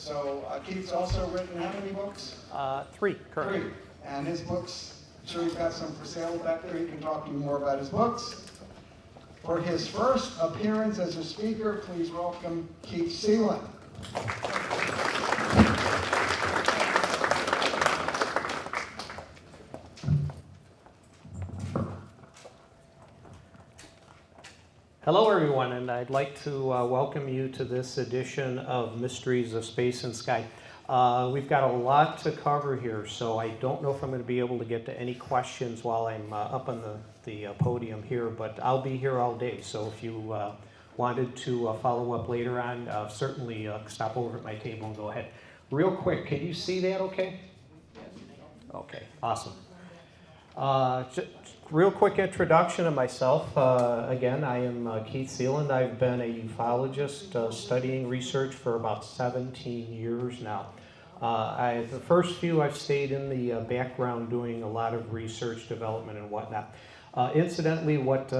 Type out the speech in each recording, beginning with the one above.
So Keith's also written how many books? Three, currently. Three. And his books, I'm sure he's got some for sale back there. He can talk to you more about his books. For his first appearance as a speaker, please welcome Keith Seland. Hello, everyone, and I'd like to welcome you to this edition of Mysteries of Space and Sky. We've got a lot to cover here, so I don't know if I'm going to be able to get to any questions while I'm up on the podium here, but I'll be here all day. So if you wanted to follow up later on, certainly stop over at my table and go ahead. Real quick, can you see that okay? Okay, awesome. Real quick introduction of myself. Again, I am Keith Seland. I've been a ufologist studying research for about 17 years now. The first few I've stayed in the background doing a lot of research, development, and whatnot. Incidentally, what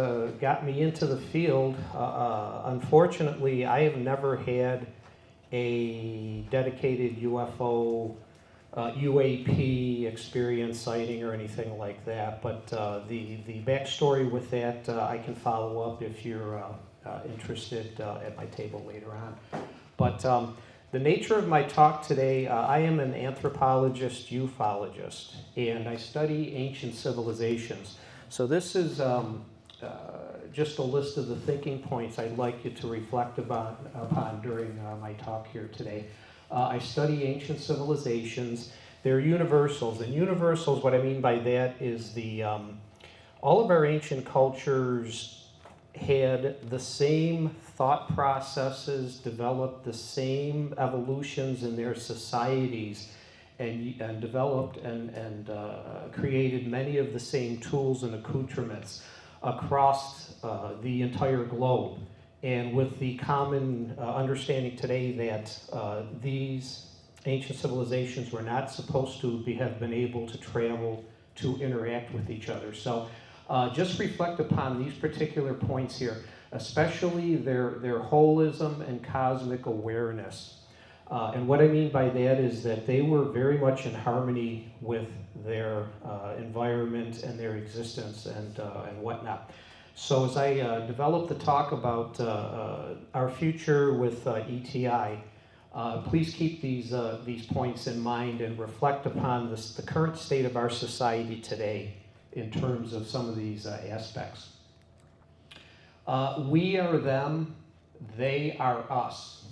got me into the field, unfortunately, I have never had a dedicated UFO UAP experience, sighting, or anything like that. But the backstory with that, I can follow up if you're interested at my table later on. But the nature of my talk today, I am an anthropologist, ufologist, and I study ancient civilizations. So this is just a list of the thinking points I'd like you to reflect upon during my talk here today. I study ancient civilizations. They're universals, and universals, what I mean by that is all of our ancient cultures had the same thought processes, developed the same evolutions in their societies, and developed and created many of the same tools and accoutrements across the entire globe. And with the common understanding today that these ancient civilizations were not supposed to have been able to travel to interact with each other. So just reflect upon these particular points here, especially their holism and cosmic awareness. And what I mean by that is that they were very much in harmony with their environment and their existence and whatnot. So as I develop the talk about our future with ETI, please keep these points in mind and reflect upon the current state of our society today in terms of some of these aspects. We are them, they are us.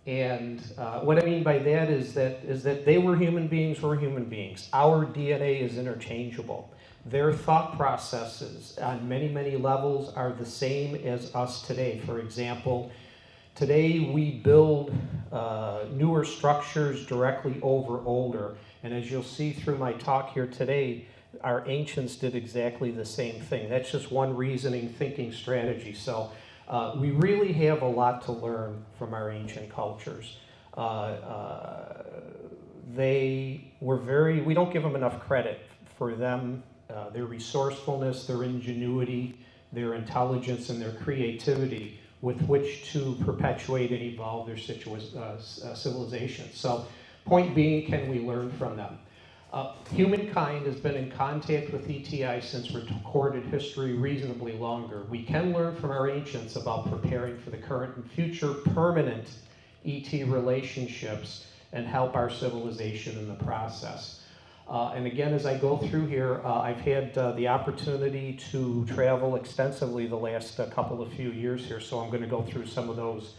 And what I mean by that is that they were human beings, we're human beings. Our DNA is interchangeable. Their thought processes on many, many levels are the same as us today. For example, today we build newer structures directly over older. And as you'll see through my talk here today, our ancients did exactly the same thing. That's just one reasoning, thinking strategy. So we really have a lot to learn from our ancient cultures. We don't give them enough credit for them. Their resourcefulness, their ingenuity, their intelligence, and their creativity with which to perpetuate and evolve their civilization. So, point being, can we learn from them? Humankind has been in contact with ETI since recorded history reasonably longer. We can learn from our ancients about preparing for the current and future permanent ET relationships and help our civilization in the process. And again, as I go through here, I've had the opportunity to travel extensively the last couple of few years here, so I'm going to go through some of those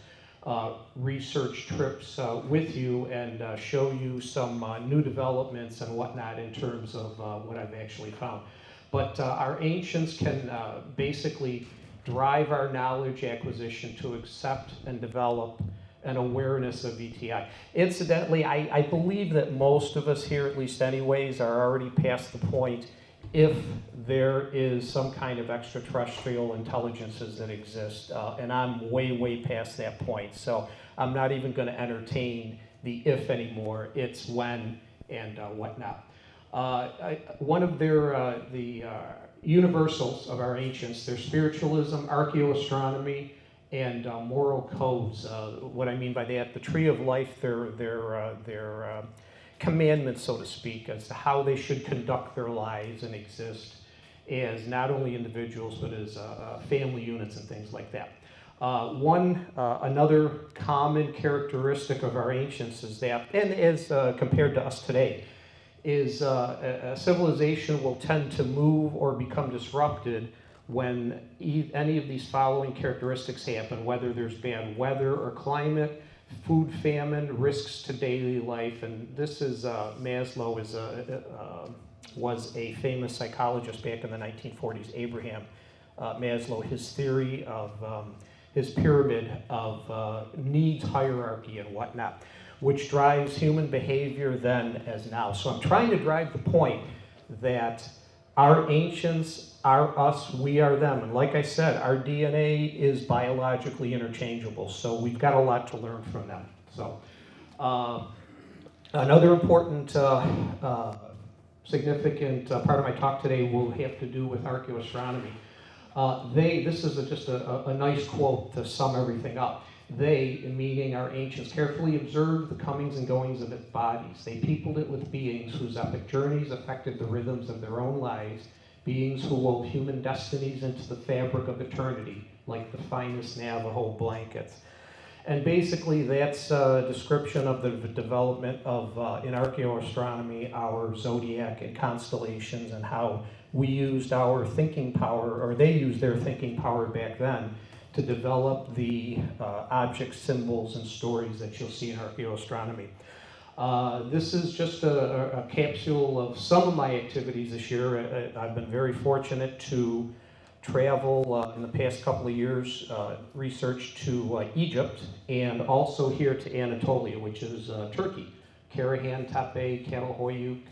research trips with you and show you some new developments and whatnot in terms of what I've actually found. But our ancients can basically drive our knowledge acquisition to accept and develop an awareness of ETI. Incidentally, I believe that most of us here, at least anyways, are already past the point if there is some kind of extraterrestrial intelligences that exist, and I'm way, way past that point. So I'm not even going to entertain the if anymore. It's when and whatnot. One of the universals of our ancients, their spiritualism, archaeoastronomy, and moral codes. What I mean by that, the tree of life, their commandments, so to speak, as to how they should conduct their lives and exist as not only individuals but as family units and things like that. Another common characteristic of our ancients is that, and as compared to us today, is a civilization will tend to move or become disrupted when any of these following characteristics happen, whether there's bad weather or climate, food famine, risks to daily life. And this is Maslow was a famous psychologist back in the 1940s, Abraham Maslow. His theory of his pyramid of needs hierarchy and whatnot, which drives human behavior then as now. So I'm trying to drive the point that our ancients are us, we are them. And like I said, our DNA is biologically interchangeable, so we've got a lot to learn from them. So another important significant part of my talk today will have to do with archaeoastronomy. This is just a nice quote to sum everything up. They, meaning our ancients, carefully observed the comings and goings of its bodies. They peopled it with beings whose epic journeys affected the rhythms of their own lives, beings who wove human destinies into the fabric of eternity, like the finest Navajo blankets. And basically that's a description of the development of, in archaeoastronomy, our zodiac and constellations, and how we used our thinking power, or they used their thinking power back then, to develop the objects, symbols, and stories that you'll see in archaeoastronomy. This is just a capsule of some of my activities this year. I've been very fortunate to travel in the past couple of years, research to Egypt, and also here to Anatolia, which is Turkey. Karahan Tepe, Catalhoyuk.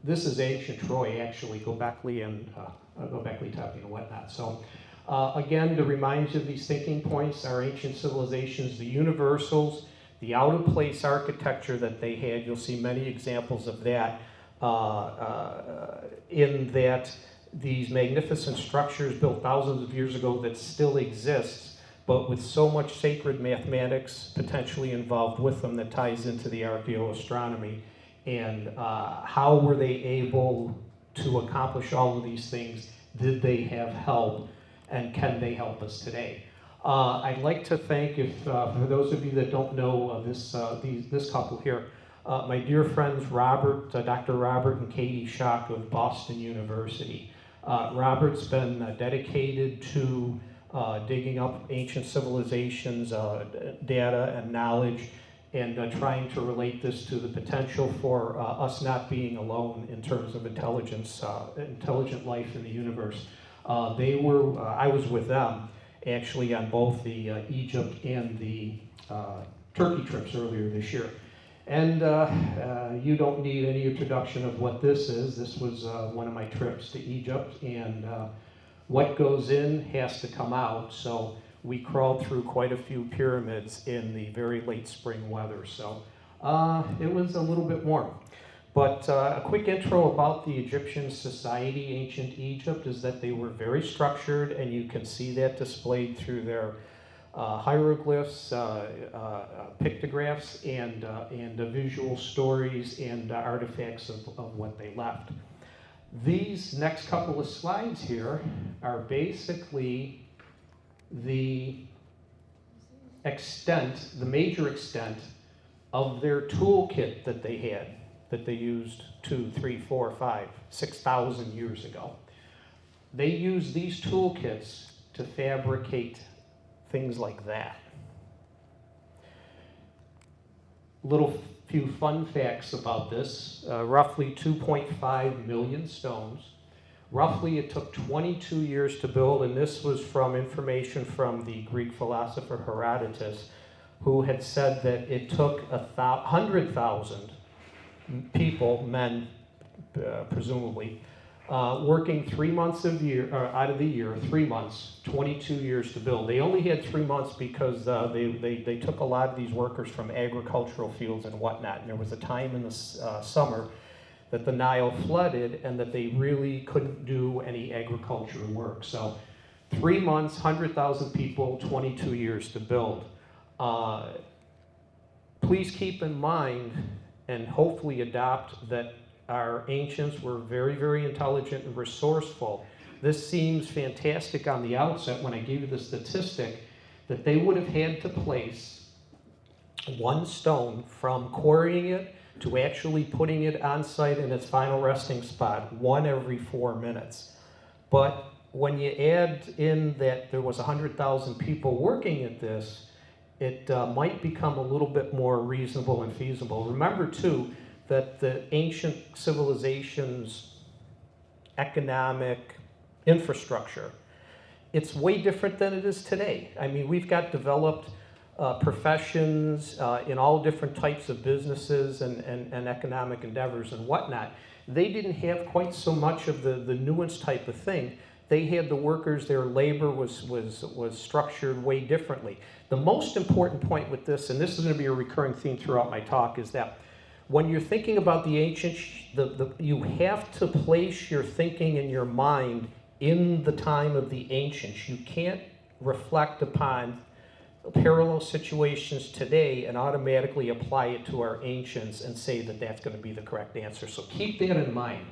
This is ancient Troy, actually, Göbekli Tepe and whatnot. So again, to remind you of these thinking points, our ancient civilizations, the universals, the out-of-place architecture that they had, you'll see many examples of that, in that these magnificent structures built thousands of years ago that still exist, but with so much sacred mathematics potentially involved with them that ties into the archaeoastronomy. And how were they able to accomplish all of these things? Did they have help? And can they help us today? I'd like to thank, for those of you that don't know this couple here, my dear friends Dr. Robert and Katie Schock of Boston University. Robert's been dedicated to digging up ancient civilizations, data and knowledge, and trying to relate this to the potential for us not being alone in terms of intelligent life in the universe. I was with them actually on both the Egypt and the Turkey trips earlier this year. And you don't need any introduction of what this is. This was one of my trips to Egypt, and what goes in has to come out. So we crawled through quite a few pyramids in the very late spring weather. So it was a little bit warm. But a quick intro about the Egyptian society, ancient Egypt, is that they were very structured, and you can see that displayed through their hieroglyphs, pictographs, and visual stories and artifacts of what they left. These next couple of slides here are basically the major extent of their toolkit that they had, that they used 2, 3, 4, 5, 6,000 years ago. They used these toolkits to fabricate things like that. Little few fun facts about this. Roughly 2.5 million stones. Roughly it took 22 years to build, and this was from information from the Greek philosopher Herodotus, who had said that it took 100,000 people, men presumably, working 3 months out of the year, 3 months, 22 years to build. They only had 3 months because they took a lot of these workers from agricultural fields and whatnot, and there was a time in the summer that the Nile flooded and that they really couldn't do any agricultural work. So 3 months, 100,000 people, 22 years to build. Please keep in mind and hopefully adopt that our ancients were very, very intelligent and resourceful. This seems fantastic on the outset when I give you the statistic that they would have had to place one stone from quarrying it to actually putting it on site in its final resting spot, one every 4 minutes. But when you add in that there was 100,000 people working at this, it might become a little bit more reasonable and feasible. Remember too, that the ancient civilization's economic infrastructure, it's way different than it is today. I mean, we've got developed professions in all different types of businesses and economic endeavors and whatnot. They didn't have quite so much of the nuanced type of thing. They had the workers, their labor was structured way differently. The most important point with this, and this is going to be a recurring theme throughout my talk, is that when you're thinking about the ancients, you have to place your thinking and your mind in the time of the ancients. You can't reflect upon parallel situations today and automatically apply it to our ancients and say that that's going to be the correct answer. So keep that in mind.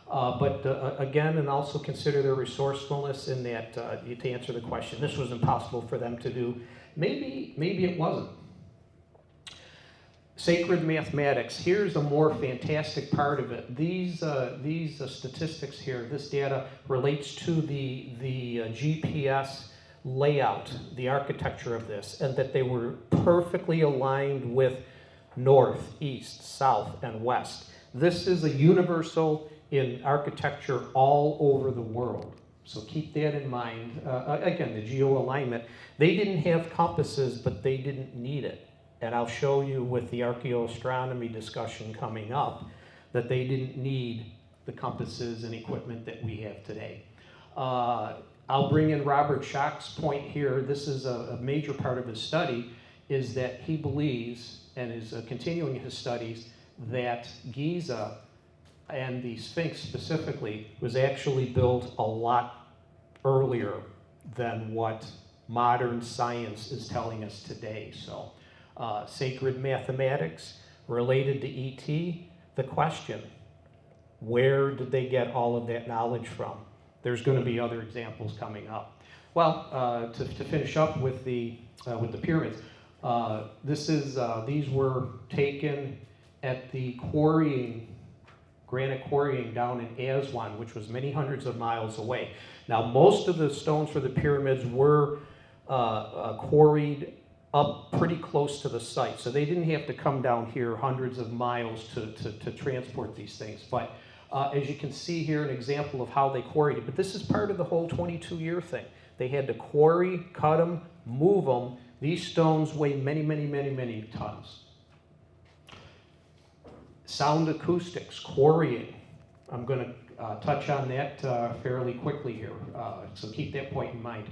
Again, and also consider their resourcefulness in that, to answer the question, this was impossible for them to do. Maybe it wasn't. Sacred mathematics. Here's a more fantastic part of it. These statistics here, this data relates to the GPS layout, the architecture of this, and that they were perfectly aligned with north, east, south, and west. This is a universal in architecture all over the world. So keep that in mind. Again, the geo-alignment. They didn't have compasses, but they didn't need it. And I'll show you with the archaeoastronomy discussion coming up that they didn't need the compasses and equipment that we have today. I'll bring in Robert Schoch's point here. This is a major part of his study, is that he believes, and is continuing his studies, that Giza and the Sphinx specifically was actually built a lot earlier than what modern science is telling us today. So sacred mathematics related to ET, the question, where did they get all of that knowledge from? There's going to be other examples coming up. Well, to finish up with the pyramids, these were taken at the granite quarrying down in Aswan, which was many hundreds of miles away. Now, most of the stones for the pyramids were quarried up pretty close to the site, so they didn't have to come down here hundreds of miles to transport these things. But as you can see here, an example of how they quarried it. But this is part of the whole 22-year thing. They had to quarry, cut them, move them. These stones weigh many, many, many, many tons. Sound acoustics, quarrying. I'm going to touch on that fairly quickly here, so keep that point in mind.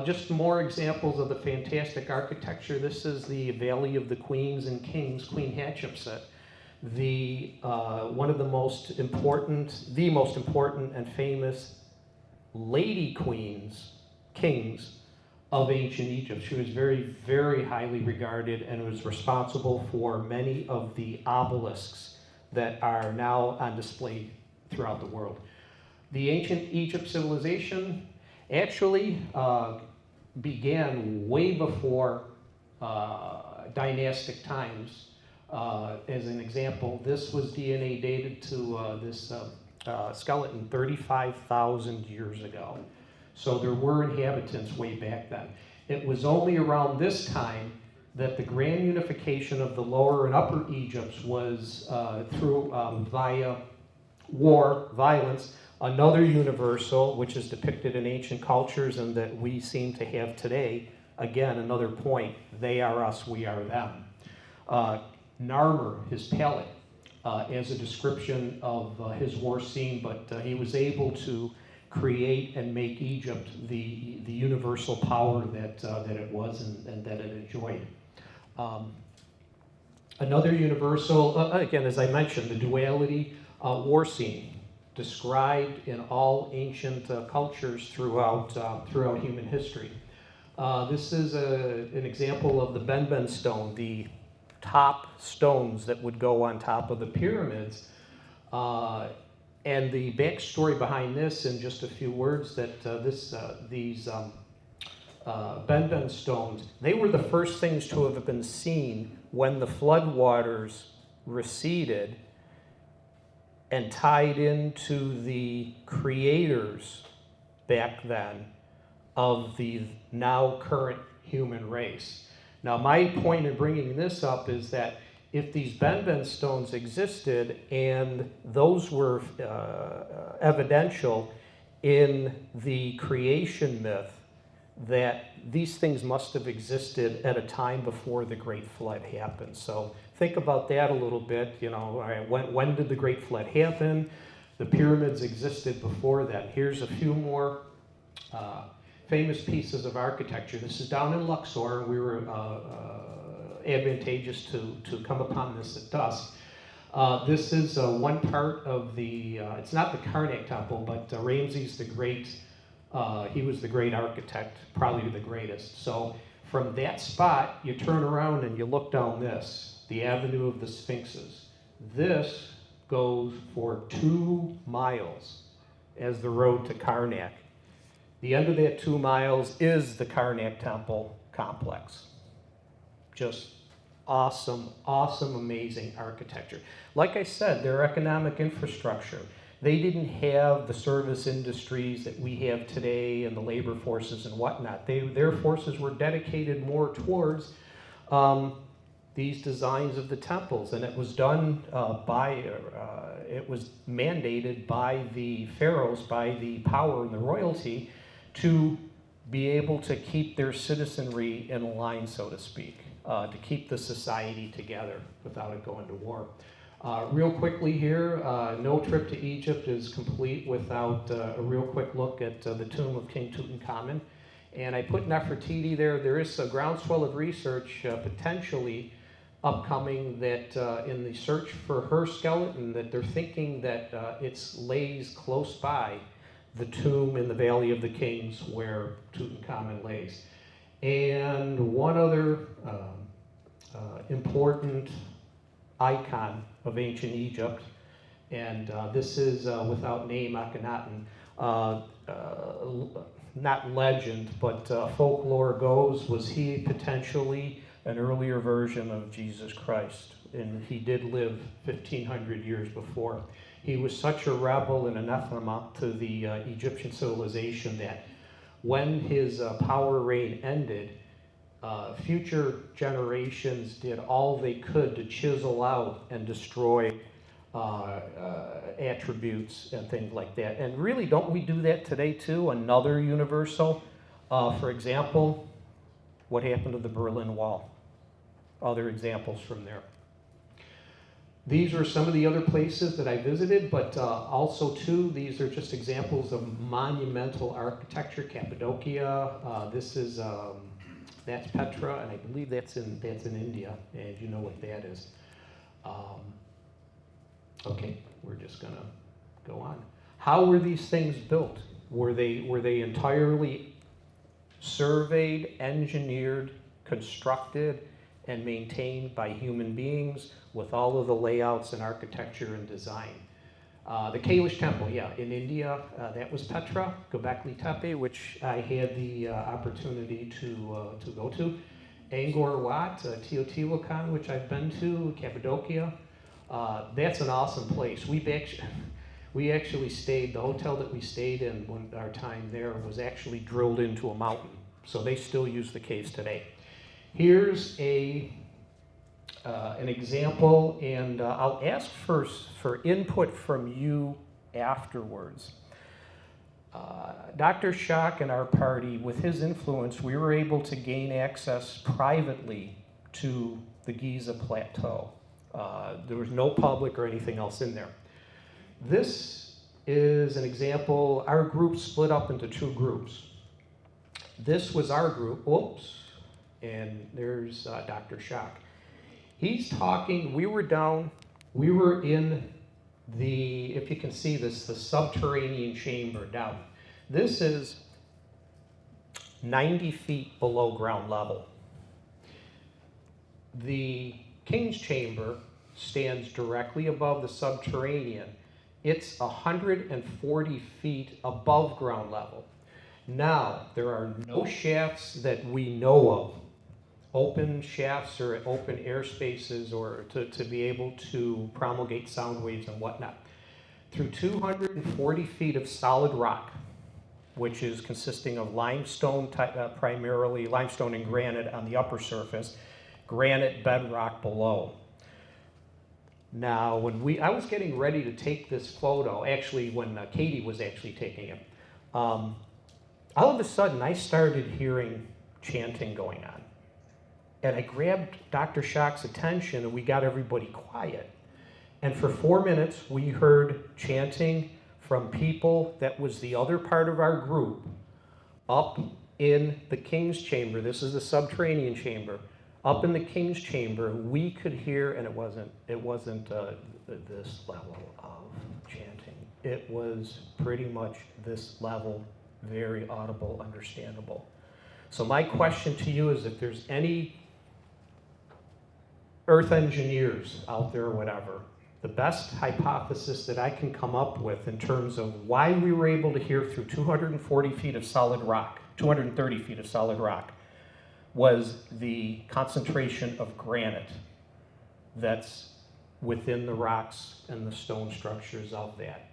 Just more examples of the fantastic architecture. This is the Valley of the Queens and Kings, Queen Hatshepsut. One of the most important and famous lady kings of ancient Egypt. She was very, very highly regarded and was responsible for many of the obelisks that are now on display throughout the world. The ancient Egypt civilization actually began way before dynastic times. As an example, this was DNA dated to this skeleton 35,000 years ago. So there were inhabitants way back then. It was only around this time that the grand unification of the lower and upper Egypts was through via war, violence, another universal, which is depicted in ancient cultures and that we seem to have today. Again, another point, they are us, we are them. Narmer, his palette, as a description of his war scene, but he was able to create and make Egypt the universal power that it was and that it enjoyed. Another universal, again, as I mentioned, the duality war scene. described in all ancient cultures throughout human history. This is an example of the Benben stone, the top stones that would go on top of the pyramids. And the backstory behind this, in just a few words, that these Benben stones, they were the first things to have been seen when the floodwaters receded and tied into the creators back then of the now current human race. Now, my point in bringing this up is that if these Benben stones existed and those were evidential in the creation myth, that these things must have existed at a time before the Great Flood happened. So think about that a little bit. You know, all right, when did the Great Flood happen? The pyramids existed before that. Here's a few more famous pieces of architecture. This is down in Luxor. We were advantageous to come upon this at dusk. This is one part of the, it's not the Karnak Temple, but Ramses the Great, he was the great architect, probably the greatest. So from that spot, you turn around and you look down this, the Avenue of the Sphinxes. This goes for 2 miles as the road to Karnak. The end of that 2 miles is the Karnak Temple complex. Just awesome, awesome, amazing architecture. Like I said, their economic infrastructure. They didn't have the service industries that we have today and the labor forces and whatnot. Their forces were dedicated more towards these designs of the temples, and it was done it was mandated by the pharaohs, by the power and the royalty, to be able to keep their citizenry in line, so to speak, to keep the society together without it going to war. Real quickly here, no trip to Egypt is complete without a real quick look at the tomb of King Tutankhamun. And I put Nefertiti there. There is a groundswell of research potentially upcoming that in the search for her skeleton, that they're thinking that it lays close by the tomb in the Valley of the Kings where Tutankhamun lays. And one other important icon of ancient Egypt, and this is without name, Akhenaten. Not legend, but folklore goes, was he potentially an earlier version of Jesus Christ? And he did live 1,500 years before. He was such a rebel and anathema to the Egyptian civilization that when his power reign ended, future generations did all they could to chisel out and destroy attributes and things like that. And really, don't we do that today too? Another universal, for example, what happened to the Berlin Wall? Other examples from there. These are some of the other places that I visited, but also too, these are just examples of monumental architecture. Cappadocia, this is, that's Petra, and I believe that's in India, and you know what that is. Okay, we're just gonna go on. How were these things built? Were they entirely surveyed, engineered, constructed, and maintained by human beings with all of the layouts and architecture and design? The Kailash Temple, yeah, in India, that was Petra, Göbekli Tepe, which I had the opportunity to go to. Angkor Wat, Teotihuacan, which I've been to, Cappadocia. That's an awesome place. We actually stayed, the hotel that we stayed in when our time there was actually drilled into a mountain. So they still use the caves today. Here's an example, and I'll ask first for input from you afterwards. Dr. Schock and our party, with his influence, we were able to gain access privately to the Giza Plateau. There was no public or anything else in there. This is an example. Our group split up into 2 groups. This was our group, oops, and there's Dr. Schock. He's talking, we were in if you can see this, the subterranean chamber. Now, this is 90 feet below ground level. The King's Chamber stands directly above the subterranean. It's 140 feet above ground level. Now, there are no shafts that we know of, open shafts or open air spaces or to be able to promulgate sound waves and whatnot. Through 240 feet of solid rock, which is consisting of limestone, primarily limestone and granite on the upper surface, granite bedrock below. Now, I was getting ready to take this photo, actually when Katie was actually taking it, all of a sudden I started hearing chanting going on. And I grabbed Dr. Schock's attention and we got everybody quiet. And for 4 minutes we heard chanting from people that was the other part of our group up in the King's Chamber. This is the subterranean chamber. Up in the King's Chamber, we could hear, and it wasn't this level of chanting. It was pretty much this level, very audible, understandable. So my question to you is if there's any earth engineers out there or whatever, the best hypothesis that I can come up with in terms of why we were able to hear through 240 feet of solid rock, 230 feet of solid rock, was the concentration of granite that's within the rocks and the stone structures of that.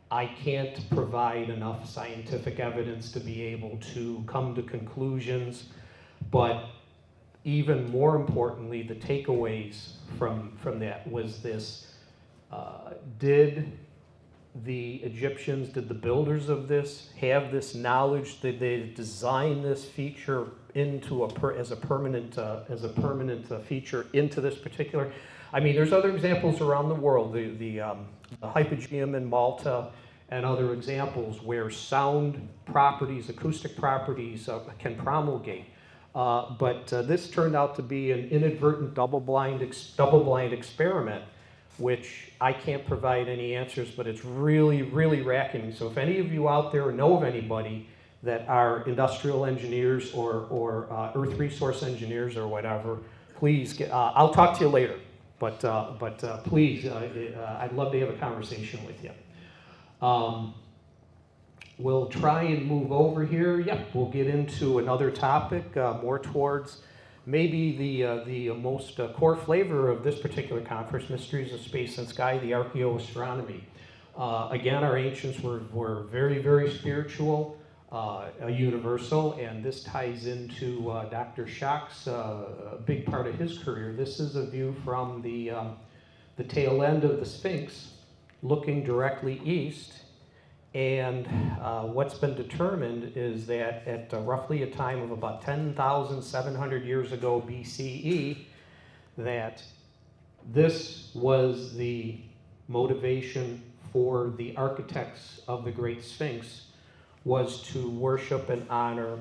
I can't provide enough scientific evidence to be able to come to conclusions, but even more importantly, the takeaways from that was this. Did the Egyptians, did the builders of this have this knowledge? Did they design this feature into as a permanent feature into this particular? I mean, there's other examples around the world, the Hypogeum in Malta and other examples where sound properties, acoustic properties can promulgate. But this turned out to be an inadvertent double-blind experiment, which I can't provide any answers, but it's really, really racking. So if any of you out there know of anybody that are industrial engineers or earth resource engineers or whatever, please, I'll talk to you later. But please, I'd love to have a conversation with you. We'll try and move over here. Yep, we'll get into another topic, more towards maybe the most core flavor of this particular conference, Mysteries of Space and Sky, the archaeoastronomy. Again, our ancients were very, very spiritual, universal, and this ties into Dr. Schock's big part of his career. This is a view from the tail end of the Sphinx, looking directly east. And what's been determined is that at roughly a time of about 10,700 years ago BCE, that this was the motivation for the architects of the Great Sphinx, was to worship and honor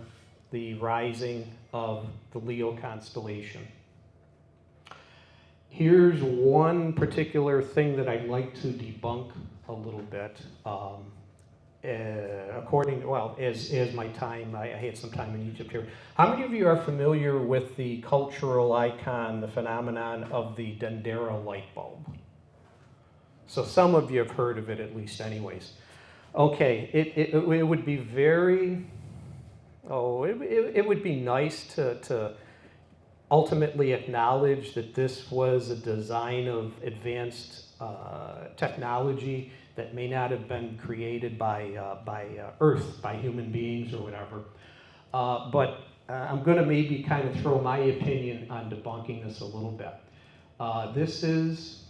the rising of the Leo constellation. Here's one particular thing that I'd like to debunk a little bit. As my time, I had some time in Egypt here. How many of you are familiar with the cultural icon, the phenomenon of the Dendera light bulb? So some of you have heard of it at least anyways. Okay, it would be it would be nice to ultimately acknowledge that this was a design of advanced technology that may not have been created by Earth, by human beings or whatever. But I'm going to maybe kind of throw my opinion on debunking this a little bit. This is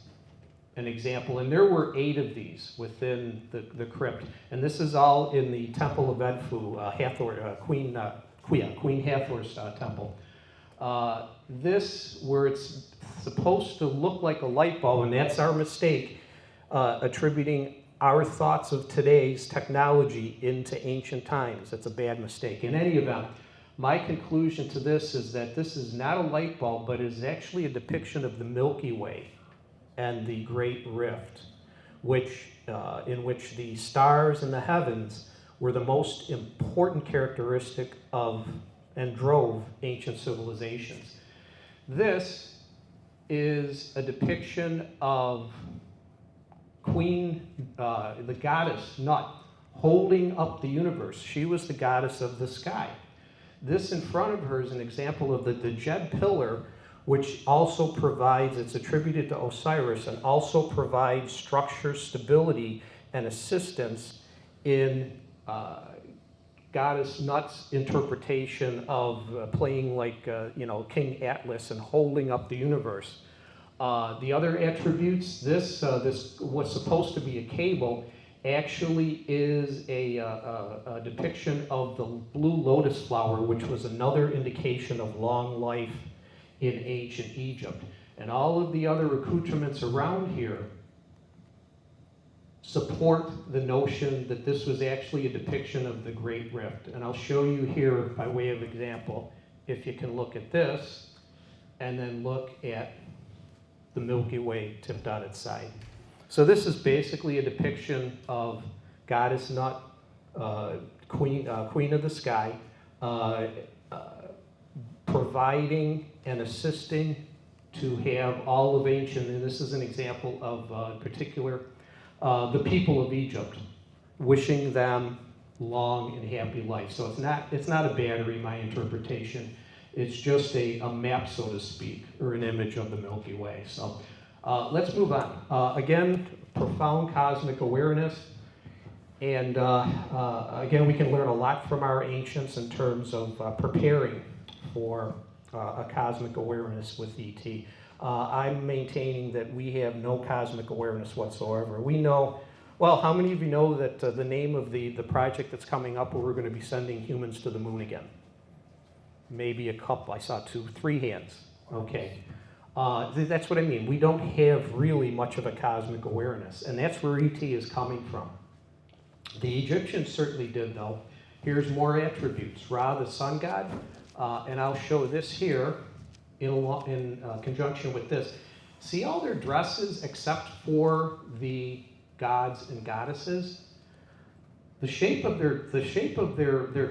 an example, and there were 8 of these within the crypt, and this is all in the Temple of Edfu, Queen Hathor's temple. This, where it's supposed to look like a light bulb, and that's our mistake, attributing our thoughts of today's technology into ancient times. That's a bad mistake. In any event, my conclusion to this is that this is not a light bulb, but is actually a depiction of the Milky Way and the Great Rift, in which the stars in the heavens were the most important characteristic of and drove ancient civilizations. This is a depiction of the goddess Nut, holding up the universe. She was the goddess of the sky. This in front of her is an example of the Djed pillar, which also provides, it's attributed to Osiris, and also provides structure, stability, and assistance in Goddess Nut's interpretation of playing like King Atlas and holding up the universe. The other attributes, this was supposed to be a cable, actually is a depiction of the blue lotus flower, which was another indication of long life in ancient Egypt. And all of the other accoutrements around here support the notion that this was actually a depiction of the Great Rift. And I'll show you here by way of example, if you can look at this, and then look at the Milky Way tipped on its side. So this is basically a depiction of Goddess Nut, Queen of the Sky, providing and assisting to have all of ancient, and this is an example of in particular, the people of Egypt, wishing them long and happy life. So it's not a battery, my interpretation. It's just a map, so to speak, or an image of the Milky Way. So let's move on. Again, profound cosmic awareness. And again, we can learn a lot from our ancients in terms of preparing for a cosmic awareness with ET. I'm maintaining that we have no cosmic awareness whatsoever. We know, well, how many of you know that the name of the project that's coming up where we're going to be sending humans to the moon again? Maybe a couple, I saw 2, 3 hands. Okay. That's what I mean. We don't have really much of a cosmic awareness, and that's where ET is coming from. The Egyptians certainly did, though. Here's more attributes. Ra, the sun god, and I'll show this here in conjunction with this. See all their dresses except for the gods and goddesses? The shape of their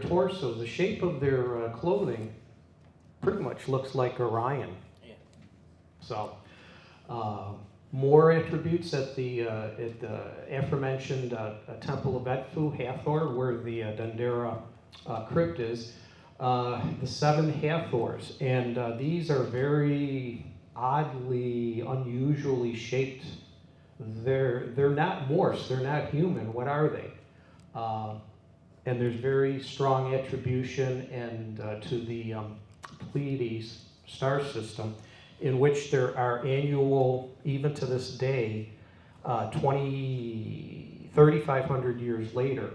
torsos, the shape of their clothing, pretty much looks like Orion. Yeah. So, more attributes at the aforementioned Temple of Edfu, Hathor, where the Dendera crypt is. The 7 Hathors, and these are very oddly, unusually shaped. They're not Morse, they're not human. What are they? And there's very strong attribution and to the Pleiades star system, in which there are annual, even to this day, 3,500 years later,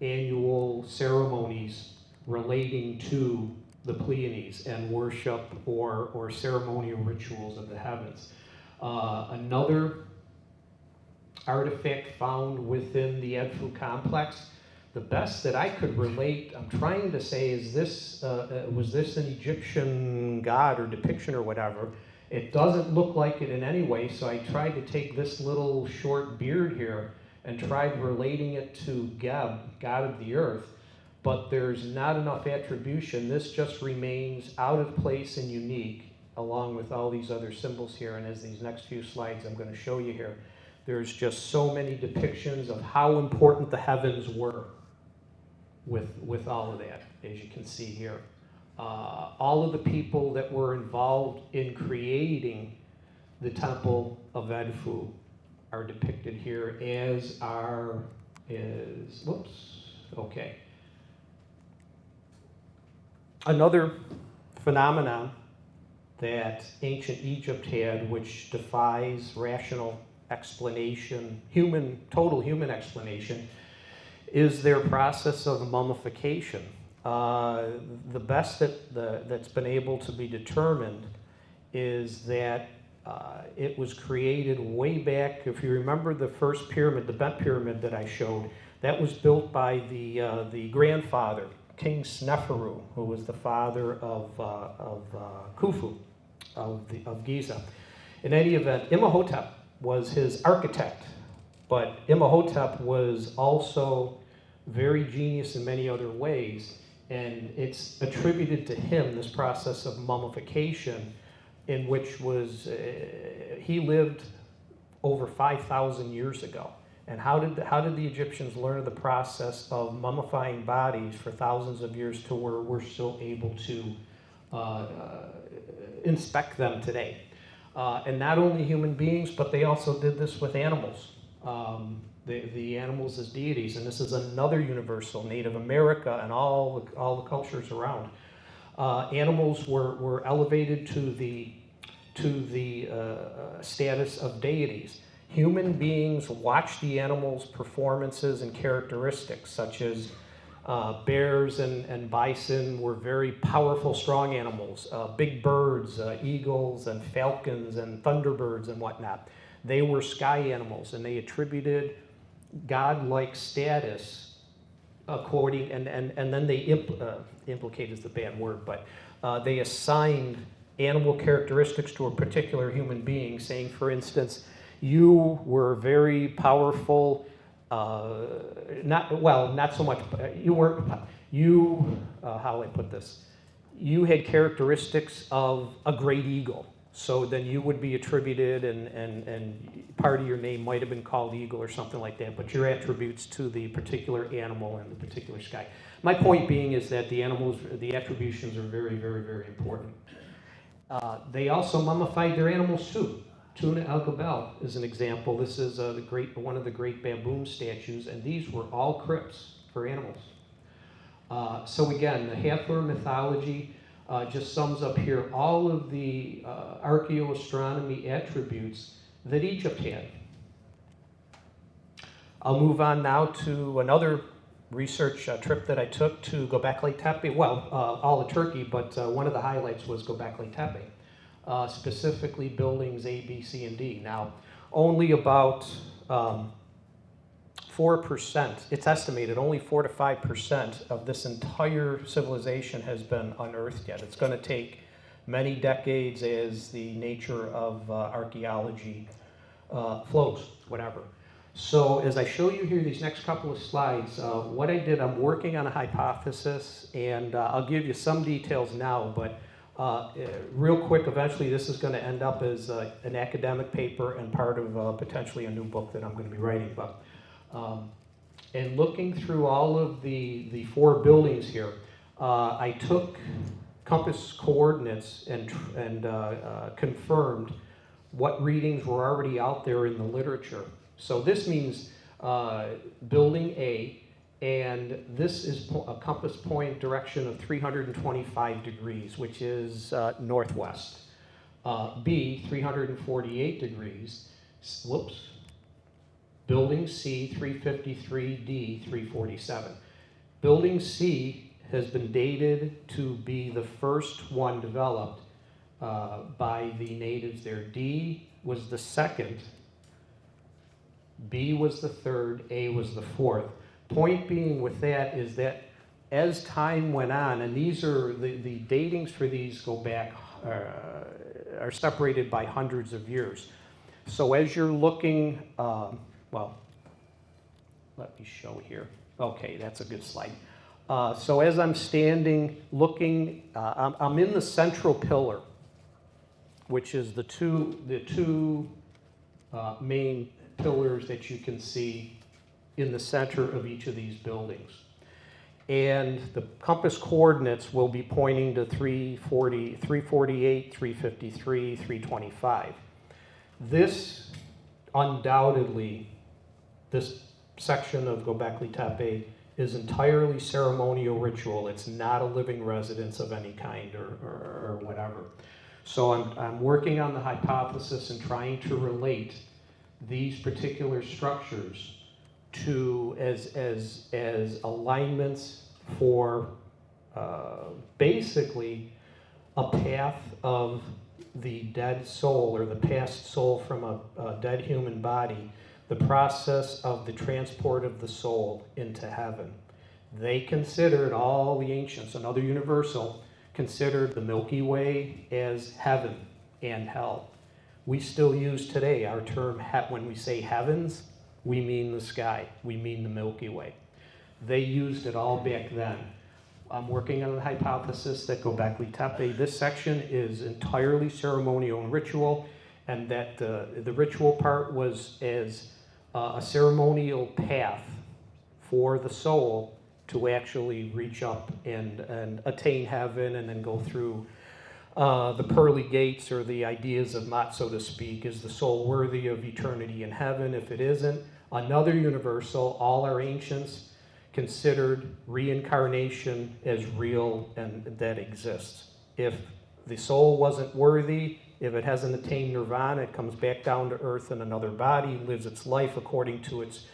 annual ceremonies relating to the Pleiades and worship or ceremonial rituals of the heavens. Another artifact found within the Edfu complex, the best that I could relate, I'm trying to say, is this, was this an Egyptian god or depiction or whatever? It doesn't look like it in any way, so I tried to take this little short beard here and tried relating it to Geb, god of the earth, but there's not enough attribution. This just remains out of place and unique, along with all these other symbols here, and as these next few slides I'm going to show you here, there's just so many depictions of how important the heavens were with all of that, as you can see here. All of the people that were involved in creating the Temple of Edfu are depicted here, okay. Another phenomenon that ancient Egypt had, which defies rational explanation, total human explanation, is their process of mummification. The best that's been able to be determined is that it was created way back. If you remember the first pyramid, the bent pyramid that I showed, that was built by the grandfather, King Sneferu, who was the father of Khufu of Giza. In any event, Imhotep was his architect, but Imhotep was also very genius in many other ways, and it's attributed to him, this process of mummification, in which was, he lived over 5,000 years ago. And how did the Egyptians learn the process of mummifying bodies for thousands of years to where we're still able to inspect them today? And not only human beings, but they also did this with animals. The animals as deities, and this is another universal, Native America and all the cultures around. Animals were elevated to the status of deities. Human beings watch the animals' performances and characteristics, such as bears and bison were very powerful, strong animals. Big birds, eagles and falcons and thunderbirds and whatnot. They were sky animals, and they attributed godlike status according, and then they implicate is the bad word, but they assigned animal characteristics to a particular human being, saying, for instance, you were very powerful, not so much, how do I put this? You had characteristics of a great eagle. So then you would be attributed, and part of your name might have been called eagle or something like that, but your attributes to the particular animal and the particular sky. My point being is that the attributions are very, very, very important. They also mummified their animals too. Tuna el-Gabel is an example. This is one of the great baboon statues, and these were all crypts for animals. So again, the Hathor mythology just sums up here all of the archaeoastronomy attributes that Egypt had. I'll move on now to another research trip that I took to Göbekli Tepe. Well, all of Turkey, but one of the highlights was Göbekli Tepe, specifically buildings A, B, C, and D. Now, only about 4%, it's estimated, only 4 to 5% of this entire civilization has been unearthed yet. It's going to take many decades as the nature of archaeology flows, whatever. So as I show you here these next couple of slides, what I did, I'm working on a hypothesis, and I'll give you some details now, but real quick, eventually this is going to end up as an academic paper and part of potentially a new book that I'm going to be writing about. And looking through all of the 4 buildings here, I took compass coordinates and confirmed what readings were already out there in the literature. So this means building A, and this is a compass point direction of 325 degrees, which is northwest. B, 348 degrees, whoops. Building C, 353, D, 347. Building C has been dated to be the first one developed by the natives there. D was the second, B was the third, A was the fourth. Point being with that is that as time went on, and these are, the datings for these go back, are separated by hundreds of years. So as you're looking, well, let me show here. Okay, that's a good slide. So as I'm standing, looking, I'm in the central pillar, which is the two main pillars that you can see in the center of each of these buildings. And the compass coordinates will be pointing to 340, 348, 353, 325. This undoubtedly, this section of Göbekli Tepe is entirely ceremonial ritual. It's not a living residence of any kind or whatever. So I'm working on the hypothesis and trying to relate these particular structures to as alignments for basically a path of the dead soul or the past soul from a dead human body, the process of the transport of the soul into heaven. They considered, all the ancients, another universal, considered the Milky Way as heaven and hell. We still use today our term, when we say heavens, we mean the sky, we mean the Milky Way. They used it all back then. I'm working on the hypothesis that Göbekli Tepe, this section is entirely ceremonial and ritual, and that the ritual part was as a ceremonial path for the soul to actually reach up and attain heaven and then go through the pearly gates, or the ideas of Ma'at, so to speak. Is the soul worthy of eternity in heaven? If it isn't, another universal. All our ancients considered reincarnation as real and that exists. If the soul wasn't worthy, if it hasn't attained nirvana, it comes back down to earth in another body, lives its life according to its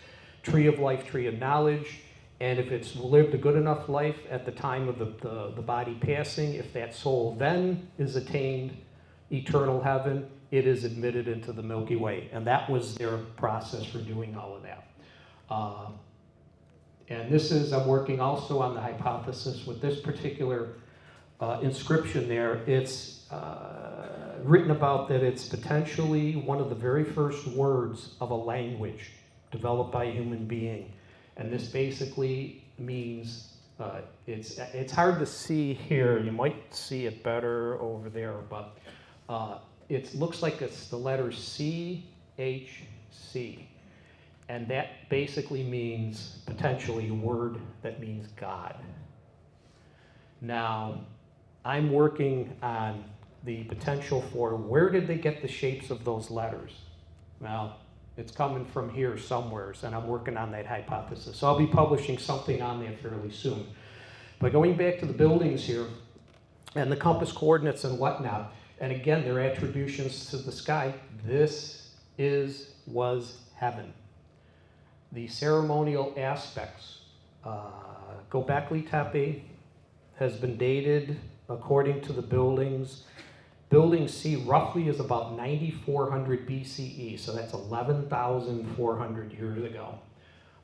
tree of life, tree of knowledge. And if it's lived a good enough life at the time of the body passing, if that soul then is attained eternal heaven, it is admitted into the Milky Way. And that was their process for doing all of that. And this is, I'm working also on the hypothesis with this particular inscription there. It's written about that it's potentially one of the very first words of a language developed by a human being. And this basically means, it's hard to see here, you might see it better over there, but it looks like it's the letter CHC. And that basically means, potentially, a word that means God. Now, I'm working on the potential for where did they get the shapes of those letters? Well, it's coming from here somewhere, and I'm working on that hypothesis. So I'll be publishing something on that fairly soon. But going back to the buildings here, and the compass coordinates and whatnot, and again, their attributions to the sky, this was heaven. The ceremonial aspects. Göbekli Tepe has been dated according to the buildings. Building C roughly is about 9400 BCE, so that's 11,400 years ago.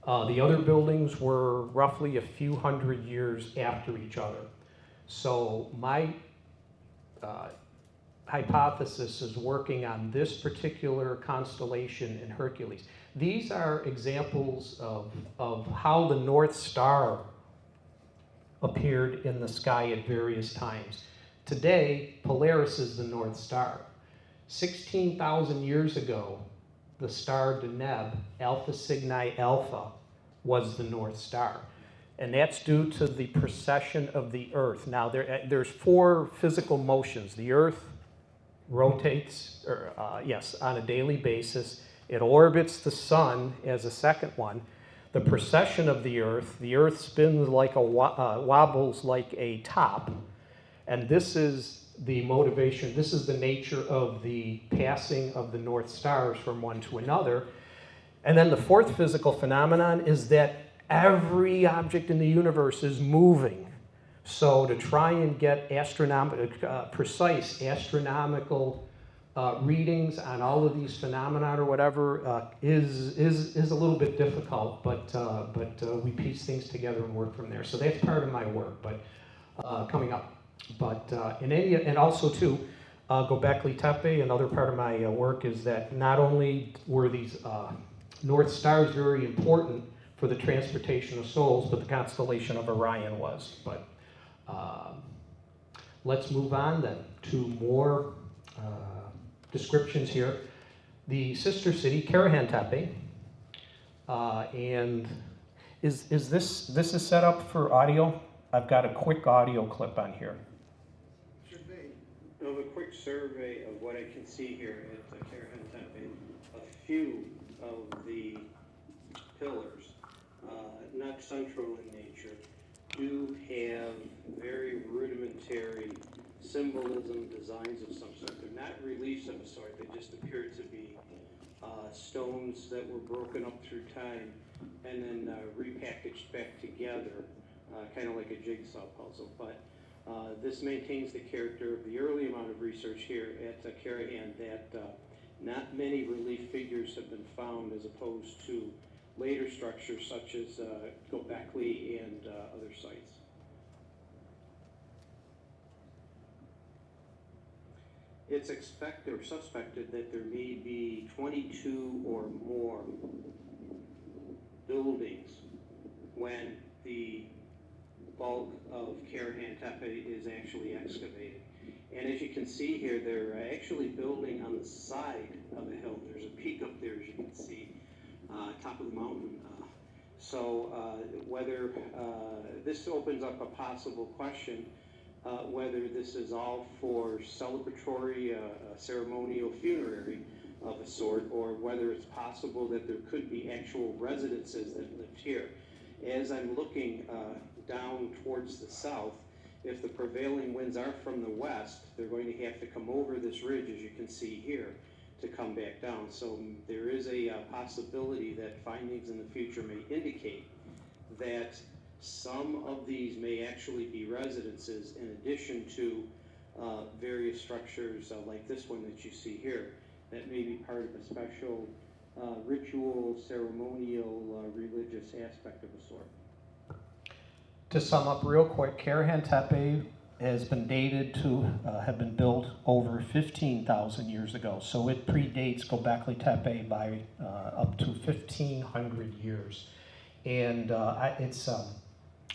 The other buildings were roughly a few hundred years after each other. So my hypothesis is working on this particular constellation in Hercules. These are examples of how the North Star appeared in the sky at various times. Today, Polaris is the North Star. 16,000 years ago, the star Deneb, Alpha Cygni Alpha, was the North Star. And that's due to the precession of the Earth. Now, there's four physical motions. The Earth rotates, on a daily basis. It orbits the sun as a second one. The precession of the Earth spins like wobbles like a top. And this is the motivation, this is the nature of the passing of the North Stars from one to another. And then the fourth physical phenomenon is that every object in the universe is moving. So to try and get precise astronomical readings on all of these phenomena or whatever is a little bit difficult, but we piece things together and work from there. So that's part of my work, but coming up. But and also too, Göbekli Tepe, another part of my work is that not only were these North Stars very important for the transportation of souls, but the constellation of Orion was. But let's move on then to more descriptions here. The sister city, Karahan Tepe, and is this is set up for audio? I've got a quick audio clip on here. Should be. A quick survey of what I can see here at Karahan Tepe. A few of the pillars, not central in nature, do have very rudimentary symbolism, designs of some sort. They're not reliefs of a sort, they just appear to be stones that were broken up through time and then repackaged back together, kind of like a jigsaw puzzle. But this maintains the character of the early amount of research here at Karahan, that not many relief figures have been found as opposed to later structures such as Göbekli and other sites. it's expected or suspected that there may be 22 or more buildings when the bulk of Karahan Tepe is actually excavated. And as you can see here, they're actually building on the side of the hill. There's a peak up there, as you can see, top of the mountain. Whether this opens up a possible question, whether this is all for celebratory, ceremonial, funerary of a sort, or whether it's possible that there could be actual residences that lived here. As I'm looking down towards the south, if the prevailing winds are from the west, they're going to have to come over this ridge, as you can see here, to come back down. So there is a possibility that findings in the future may indicate that some of these may actually be residences in addition to various structures like this one that you see here that may be part of a special ritual, ceremonial, religious aspect of a sort. To sum up real quick, Karahan Tepe has been dated to have been built over 15,000 years ago. So it predates Göbekli Tepe by up to 1,500 years. And it's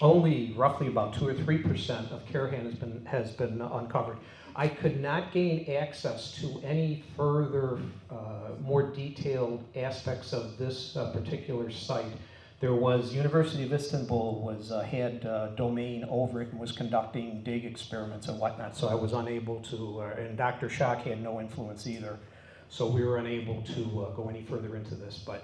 only roughly about 2 or 3% of Karahan has been uncovered. I could not gain access to any further, more detailed aspects of this particular site. There was, University of Istanbul had domain over it and was conducting dig experiments and whatnot, so I was unable to, and Dr. Schock had no influence either, so we were unable to go any further into this. But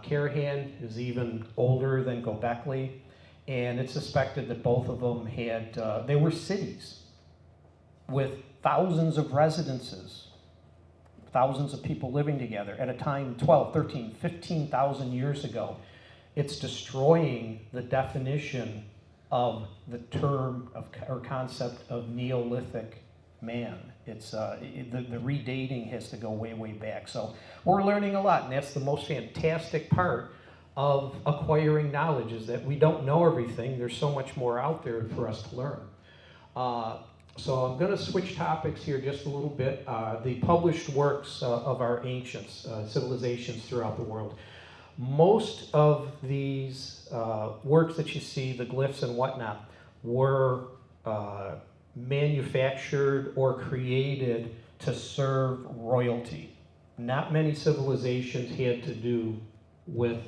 Karahan is even older than Göbekli, and it's suspected that both of them had, they were cities with thousands of residences, thousands of people living together at a time 12, 13, 15,000 years ago. It's destroying the definition of the term or concept of Neolithic man. It's the redating has to go way, way back. So we're learning a lot, and that's the most fantastic part of acquiring knowledge, is that we don't know everything. There's so much more out there for us to learn. So I'm going to switch topics here just a little bit. The published works of our ancients, civilizations throughout the world. Most of these works that you see, the glyphs and whatnot, were manufactured or created to serve royalty. Not many civilizations had to do with,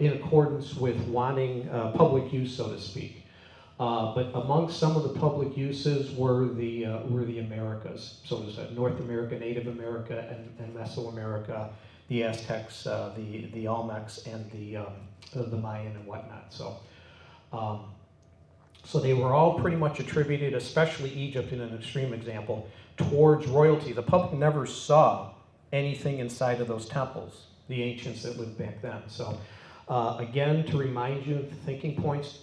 in accordance with wanting public use, so to speak. But among some of the public uses were the Americas. So there's North America, Native America, and Mesoamerica, the Aztecs, the Olmecs, and the Mayan and whatnot. So they were all pretty much attributed, especially Egypt in an extreme example, towards royalty. The public never saw anything inside of those temples, the ancients that lived back then. So again, to remind you of the thinking points,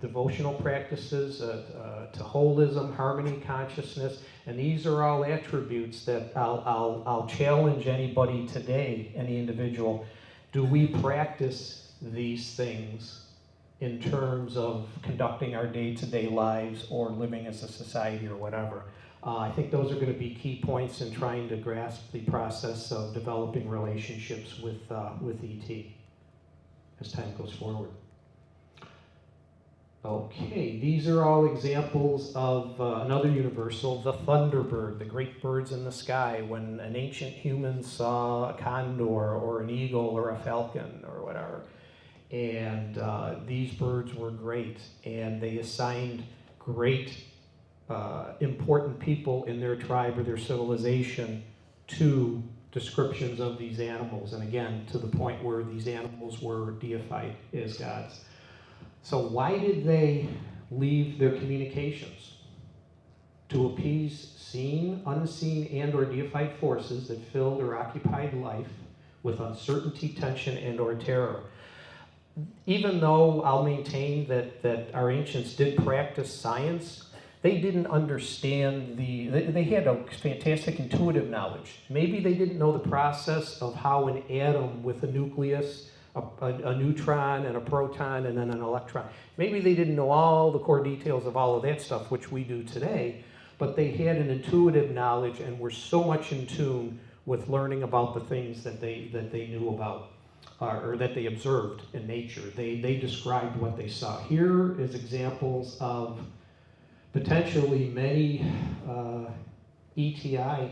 devotional practices, to holism, harmony, consciousness, and these are all attributes that I'll challenge anybody today, any individual. Do we practice these things in terms of conducting our day-to-day lives or living as a society or whatever? I think those are going to be key points in trying to grasp the process of developing relationships with ET as time goes forward. Okay, these are all examples of another universal, the thunderbird, the great birds in the sky. When an ancient human saw a condor or an eagle or a falcon or whatever, and these birds were great, and they assigned great important people in their tribe or their civilization to descriptions of these animals, and again, to the point where these animals were deified as gods. So why did they leave their communications? To appease seen, unseen, and or deified forces that filled or occupied life with uncertainty, tension, and or terror. Even though I'll maintain that our ancients did practice science, they didn't understand they had a fantastic intuitive knowledge. Maybe they didn't know the process of how an atom with a nucleus, a neutron and a proton and then an electron. Maybe they didn't know all the core details of all of that stuff, which we do today, but they had an intuitive knowledge and were so much in tune with learning about the things that they knew about, or that they observed in nature. They described what they saw. Here is examples of potentially many ETI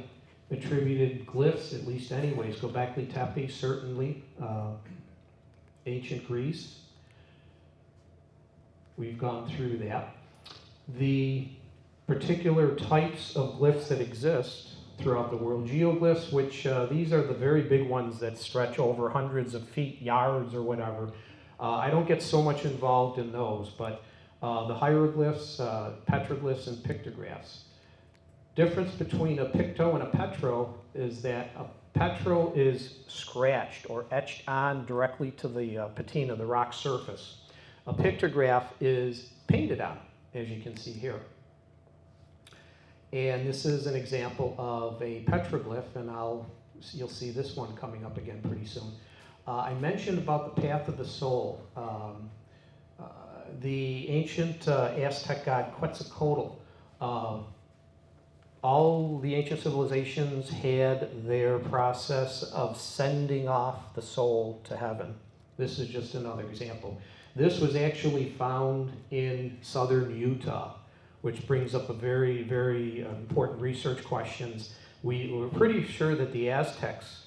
attributed glyphs, at least anyways. Göbekli Tepe, certainly. Ancient Greece. We've gone through that. The particular types of glyphs that exist throughout the world. Geoglyphs, which these are the very big ones that stretch over hundreds of feet, yards, or whatever. I don't get so much involved in those, but the hieroglyphs, petroglyphs, and pictographs. Difference between a picto and a petro is that a petro is scratched or etched on directly to the patina, the rock surface. A pictograph is painted on, as you can see here. And this is an example of a petroglyph, and you'll see this one coming up again pretty soon. I mentioned about the path of the soul. The ancient Aztec god Quetzalcoatl. All the ancient civilizations had their process of sending off the soul to heaven. This is just another example. This was actually found in southern Utah, which brings up a very, very important research questions. We're pretty sure that the Aztecs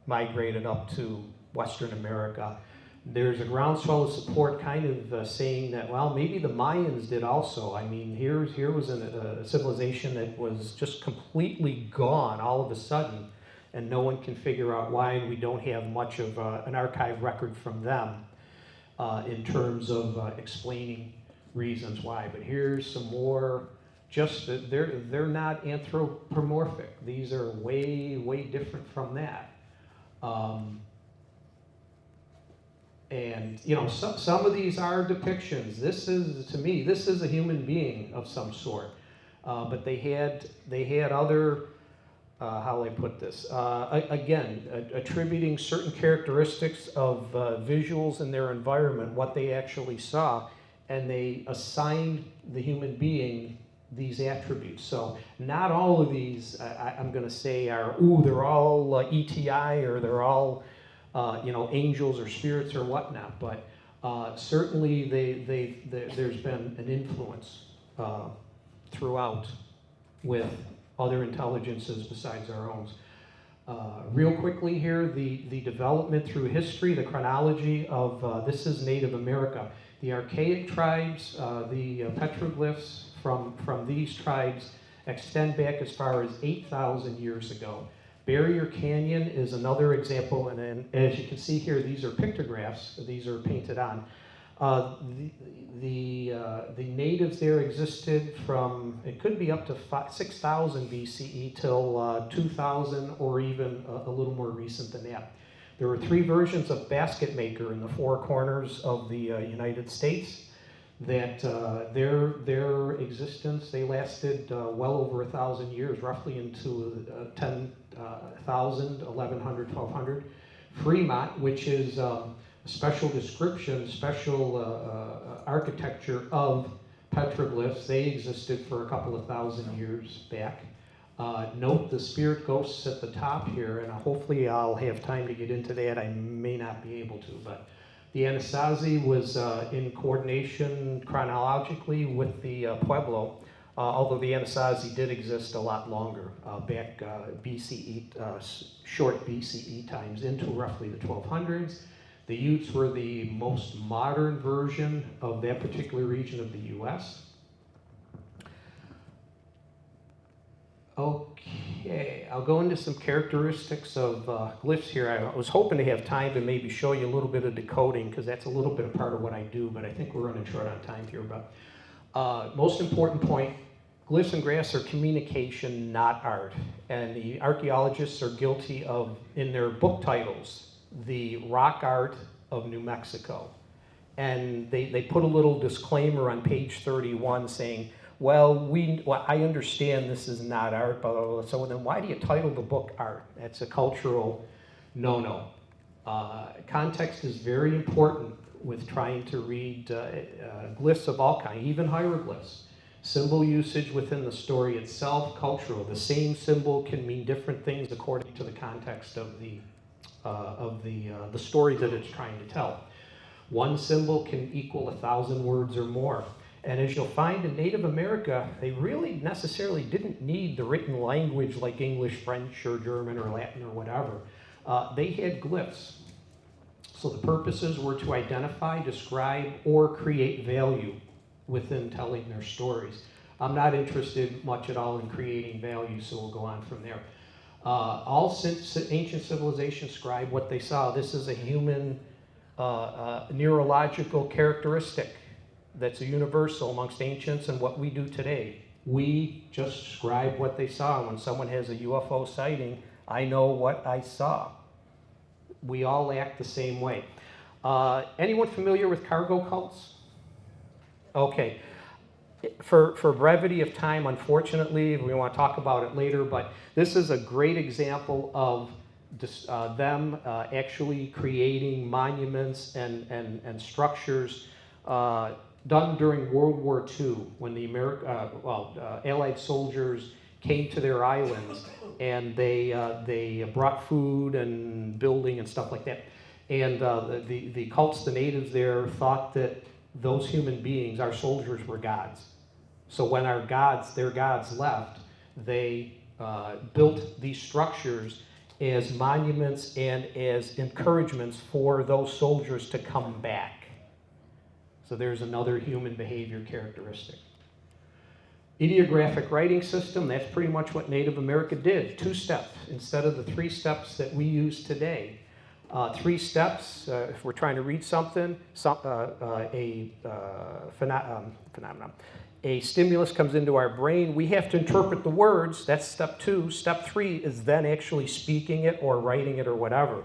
migrated up to Western America. There's a groundswell of support kind of saying that, well, maybe the Mayans did also. I mean, here was a civilization that was just completely gone all of a sudden, and no one can figure out why, and we don't have much of an archive record from them in terms of explaining reasons why. But here's some more, just that they're not anthropomorphic. These are way, way different from that. And you know, some of these are depictions. This is, to me, this is a human being of some sort. But they had other, how do I put this? Again, attributing certain characteristics of visuals in their environment, what they actually saw, and they assigned the human being these attributes. So not all of these, I'm going to say, are, ooh, they're all ETI, or they're all angels or spirits or whatnot, but certainly there's been an influence throughout with other intelligences besides our own. Real quickly here, the development through history, the chronology of, this is Native America. The archaic tribes, the petroglyphs from these tribes extend back as far as 8,000 years ago. Barrier Canyon is another example, and then, as you can see here, these are pictographs. These are painted on. The natives there existed from, it could be up to 6,000 BCE till 2,000, or even a little more recent than that. There were 3 versions of basket maker in the 4 corners of the United States. That their existence, they lasted well over 1,000 years, roughly into 10,000, 1,100, 1,200. Fremont, which is a special description, special architecture of petroglyphs, they existed for a couple of thousand years back. Note the spirit ghosts at the top here, and hopefully I'll have time to get into that. I may not be able to, but the Anasazi was in coordination chronologically with the Pueblo, although the Anasazi did exist a lot longer, back BCE, short BCE times into roughly the 1200s. The Utes were the most modern version of that particular region of the US. Okay, I'll go into some characteristics of glyphs here. I was hoping to have time to maybe show you a little bit of decoding, because that's a little bit of part of what I do, but I think we're running short on time here. But most important point, glyphs and graphs are communication, not art. And the archaeologists are guilty of, in their book titles, the rock art of New Mexico. And they put a little disclaimer on page 31 saying, well, I understand this is not art, blah, blah, blah. So then why do you title the book art? That's a cultural no-no. Context is very important with trying to read glyphs of all kinds, even hieroglyphs. Symbol usage within the story itself, cultural. The same symbol can mean different things according to the context of the story that it's trying to tell. One symbol can equal 1,000 words or more. And as you'll find in Native America, they really necessarily didn't need the written language like English, French, or German, or Latin, or whatever. They had glyphs. So the purposes were to identify, describe, or create value within telling their stories. I'm not interested much at all in creating value, so we'll go on from there. All ancient civilizations scribe what they saw. This is a human neurological characteristic that's a universal amongst ancients and what we do today. We just scribe what they saw. When someone has a UFO sighting, I know what I saw. We all act the same way. Anyone familiar with cargo cults? Okay. For brevity of time, unfortunately, we want to talk about it later, but this is a great example of them actually creating monuments and structures done during World War II when the Allied soldiers came to their islands, and they brought food and building and stuff like that. And the cults, the natives there, thought that those human beings, our soldiers, were gods. So when their gods left, they built these structures as monuments and as encouragements for those soldiers to come back. So there's another human behavior characteristic. Ideographic writing system, that's pretty much what Native America did. 2 steps instead of the 3 steps that we use today. 3 steps, if we're trying to read something, phenomenon. A stimulus comes into our brain, we have to interpret the words, that's step 2. Step 3 is then actually speaking it or writing it or whatever.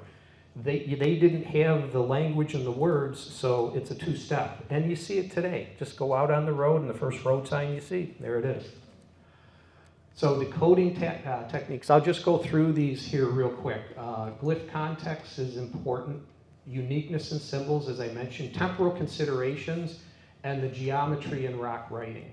They didn't have the language and the words, so it's a 2-step. And you see it today. Just go out on the road and the first road sign you see, there it is. So decoding techniques, I'll just go through these here real quick. Glyph context is important. Uniqueness in symbols, as I mentioned. Temporal considerations, and the geometry in rock writing.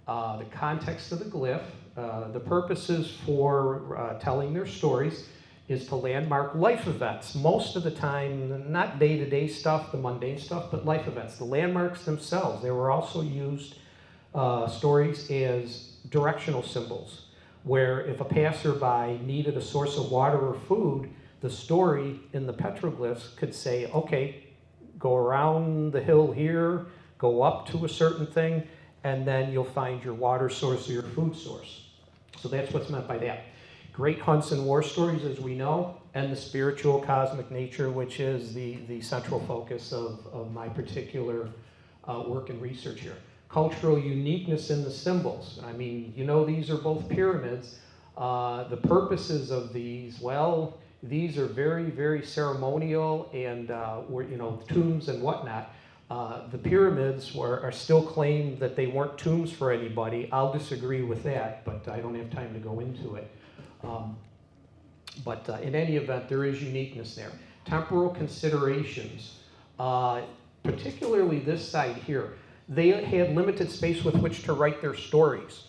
The context of the glyph, the purposes for telling their stories is to landmark life events. Most of the time, not day-to-day stuff, the mundane stuff, but life events. The landmarks themselves, they were also used, stories as directional symbols, where if a passerby needed a source of water or food, the story in the petroglyphs could say, okay, go around the hill here, go up to a certain thing, and then you'll find your water source or your food source. So that's what's meant by that. Great hunts and war stories, as we know, and the spiritual cosmic nature, which is the central focus of my particular work and research here. Cultural uniqueness in the symbols. I mean, you know, these are both pyramids. The purposes of these, well, these are very, very ceremonial and, tombs and whatnot. The pyramids are still claimed that they weren't tombs for anybody. I'll disagree with that, but I don't have time to go into it. But in any event, there is uniqueness there. Temporal considerations, particularly this side here, they had limited space with which to write their stories.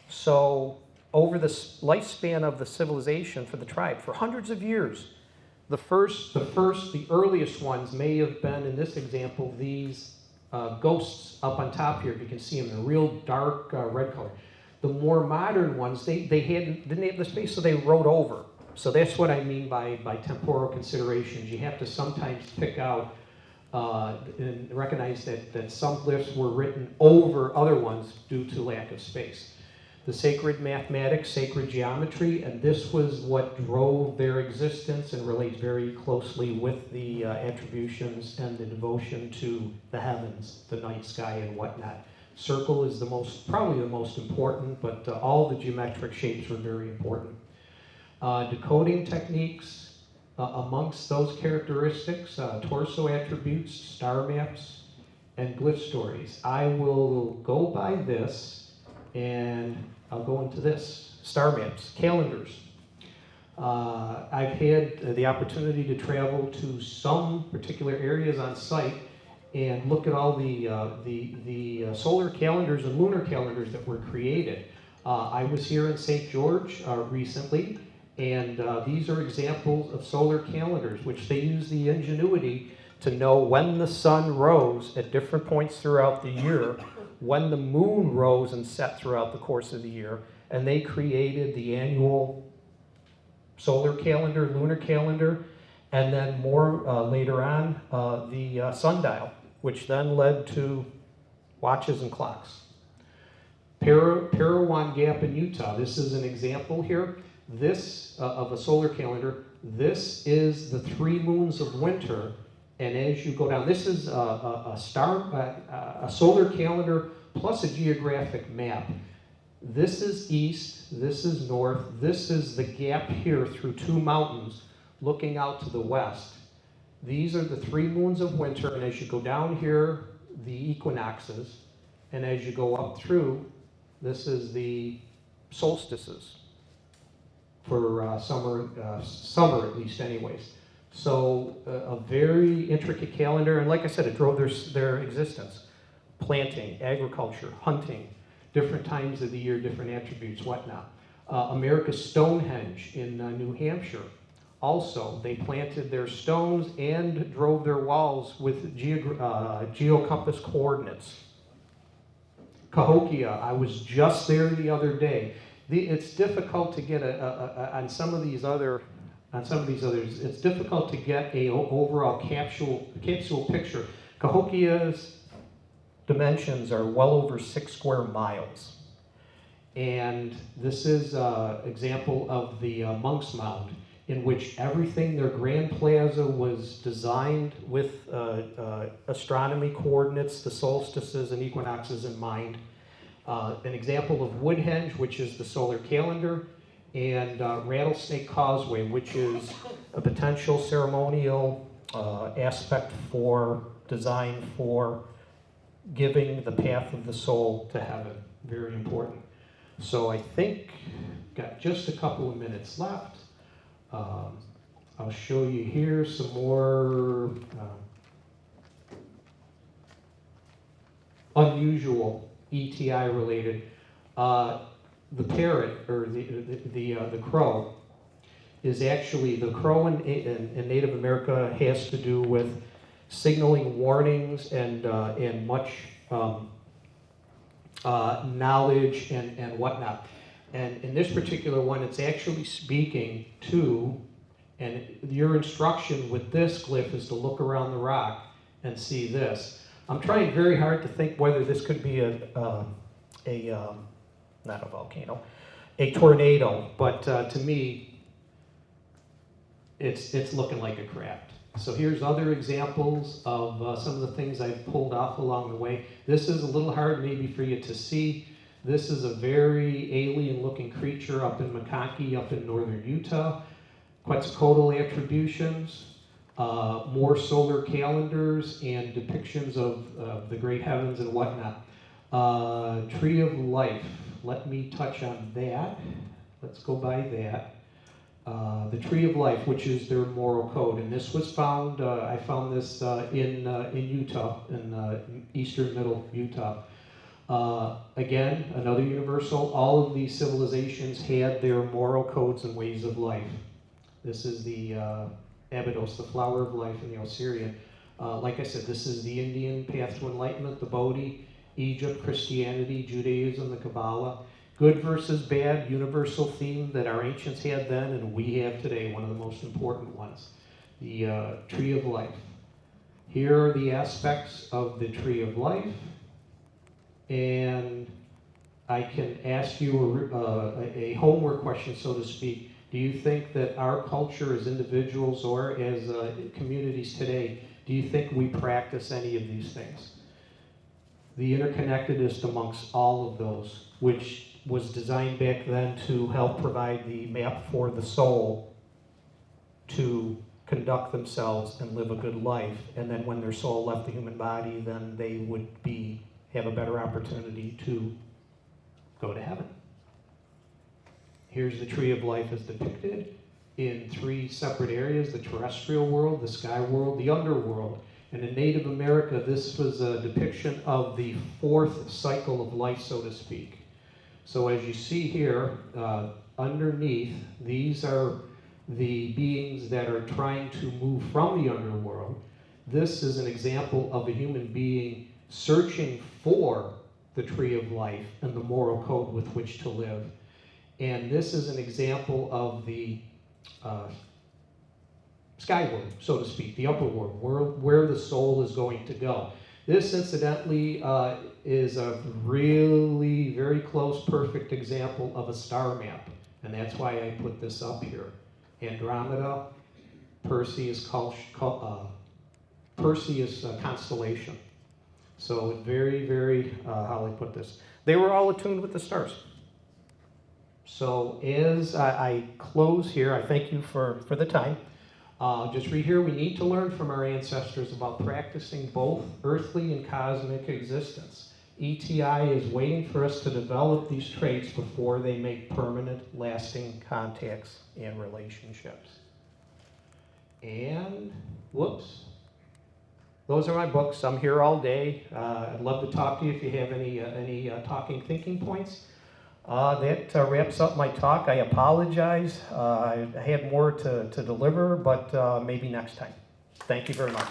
So over the lifespan of the civilization for the tribe, for hundreds of years, the earliest ones may have been, in this example, these ghosts up on top here. You can see them, they're real dark red color. The more modern ones, they didn't have the space, so they wrote over. So that's what I mean by temporal considerations. You have to sometimes pick out and recognize that some glyphs were written over other ones due to lack of space. The sacred mathematics, sacred geometry, and this was what drove their existence and relates very closely with the attributions and the devotion to the heavens, the night sky and whatnot. Circle is probably the most important, but all the geometric shapes were very important. Decoding techniques, amongst those characteristics, torso attributes, star maps, and glyph stories. I will go by this, and I'll go into this. Star maps, calendars. I've had the opportunity to travel to some particular areas on site, and look at all the solar calendars and lunar calendars that were created. I was here in St. George recently, and these are examples of solar calendars, which they use the ingenuity to know when the sun rose at different points throughout the year, when the moon rose and set throughout the course of the year, and they created the annual solar calendar, lunar calendar, and then more later on, the sundial, which then led to watches and clocks. Parowan Gap in Utah, this is an example here. This, of a solar calendar, this is the 3 moons of winter, and as you go down, this is a solar calendar plus a geographic map. This is east, this is north, this is the gap here through 2 mountains looking out to the west. These are the 3 moons of winter, and as you go down here, the equinoxes, and as you go up through, this is the solstices for summer at least anyways. So a very intricate calendar, and like I said, it drove their existence. Planting, agriculture, hunting, different times of the year, different attributes, whatnot. America's Stonehenge in New Hampshire. Also, they planted their stones and drove their walls with geocompass coordinates. Cahokia, I was just there the other day. It's difficult to get on some of these others. It's difficult to get a overall capsule picture. Cahokia's dimensions are well over 6 square miles. And this is an example of the Monk's Mound, in which everything, their grand plaza was designed with astronomy coordinates, the solstices and equinoxes in mind. An example of Woodhenge, which is the solar calendar, and Rattlesnake Causeway, which is a potential ceremonial aspect for design for giving the path of the soul to heaven. Very important. So I think got just a couple of minutes left. I'll show you here some more unusual ETI related. The parrot, or the crow, is actually, the crow in Native America has to do with signaling warnings and much knowledge and whatnot. And in this particular one, it's actually speaking to, and your instruction with this glyph is to look around the rock and see this. I'm trying very hard to think whether this could be not a volcano, a tornado, but to me, it's looking like a craft. So here's other examples of some of the things I've pulled off along the way. This is a little hard maybe for you to see. This is a very alien-looking creature up in McConkey, up in northern Utah. Quetzalcoatl attributions, more solar calendars and depictions of the great heavens and whatnot. Tree of Life, let me touch on that. Let's go by that. The Tree of Life, which is their moral code, and this was found, I found this in Utah, in eastern middle Utah. Again, another universal, all of these civilizations had their moral codes and ways of life. This is the Abydos, the flower of life in the Osirian. Like I said, this is the Indian path to enlightenment, the Bodhi, Egypt, Christianity, Judaism, the Kabbalah. Good versus bad, universal theme that our ancients had then and we have today, one of the most important ones. The Tree of Life. Here are the aspects of the Tree of Life. And I can ask you a homework question, so to speak. Do you think that our culture as individuals or as communities today, do you think we practice any of these things? The interconnectedness amongst all of those, which was designed back then to help provide the map for the soul to conduct themselves and live a good life. And then when their soul left the human body, then they would have a better opportunity to go to heaven. Here's the Tree of Life as depicted in 3 separate areas: the terrestrial world, the sky world, the underworld. And in Native America, this was a depiction of the fourth cycle of life, so to speak. So as you see here, underneath, these are the beings that are trying to move from the underworld. This is an example of a human being searching for the tree of life and the moral code with which to live. And this is an example of the sky world, so to speak, the upper world, where the soul is going to go. This, incidentally, is a really very close, perfect example of a star map. And that's why I put this up here. Andromeda, Perseus constellation. So very, very, how do I put this? They were all attuned with the stars. So as I close here, I thank you for the time. Just read here, we need to learn from our ancestors about practicing both earthly and cosmic existence. ETI is waiting for us to develop these traits before they make permanent, lasting contacts and relationships. And, whoops. Those are my books. I'm here all day. I'd love to talk to you if you have any talking thinking points. That wraps up my talk. I apologize. I had more to deliver, but maybe next time. Thank you very much.